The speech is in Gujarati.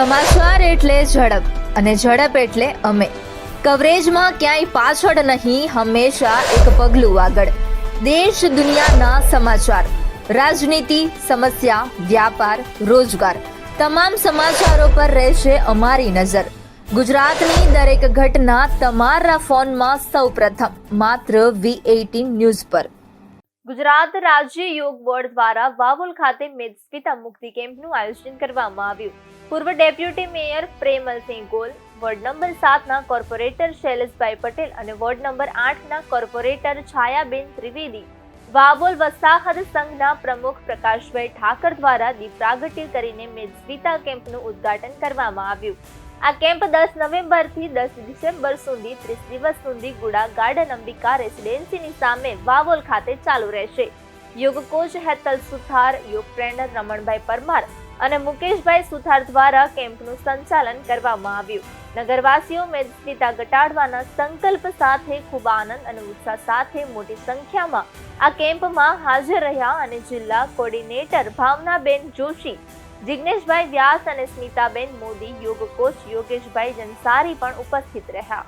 સમાચાર એટલે ઝડપ અને ઝડપ એટલે અમે. કવરેજમાં ક્યાંય પાછળ નહીં, હંમેશા એક પગલું આગળ. દેશ દુનિયાના સમાચાર, રાજનીતિ, સમસ્યા, વ્યાપાર, રોજગાર, તમામ સમાચારો પર રહેશે અમારી નજર. ગુજરાતની દરેક ઘટના તમારા ફોનમાં સૌપ્રથમ માત્ર V18 ન્યૂઝ પર. ગુજરાત રાજ્ય યોગ બોર્ડ દ્વારા વાવોલ ખાતે મેદસ્વીતા મુક્તિ કેમ્પનું આયોજન કરવામાં આવ્યું. પૂર્વ deputy mayor Premalsinh Gol, ward number 7ના કોર્પોરેટર શૈલેષભાઈ પટેલ અને વોર્ડ નંબર 8ના કોર્પોરેટર છાયાબેન ત્રિવેદી, વાવોલ વસાહત સંઘના પ્રમુખ પ્રકાશભાઈ ઠાકર દ્વારા દીપ પ્રાગટ્ય કરીને મેદસ્વીતા કેમ્પનું ઉદ્ઘાટન કરવામાં આવ્યું. આ કેમ્પ 10 નવેમ્બરથી 10 ડિસેમ્બર સુધી 30 દિવસ સુધી ગુડા ગાર્ડન અંબિકા રેસિડેન્સીની સામે વાવોલ ખાતે ચાલુ રહેશે. યોગ કોચ હેતલ સુથાર, યોગ ટ્રેનર રમણભાઈ પરમાર અને મુકેશભાઈ સુથાર દ્વારા કેમ્પનું સંચાલન કરવામાં આવ્યું. નગરવાસીઓ મેદસ્વીતા ઘટાડવાના સંકલ્પ સાથે ખૂબ આનંદ અને ઉત્સાહ સાથે મોટી સંખ્યામાં આ કેમ્પમાં હાજર રહ્યા અને જિલ્લા કોર્ડિનેટર ભાવનાબેન જોશી, જિગ્નેશભાઈ વ્યાસ અને સ્મિતાબેન મોદી, યોગ કોચ યોગેશભાઈ જનસારી પણ ઉપસ્થિત રહ્યા.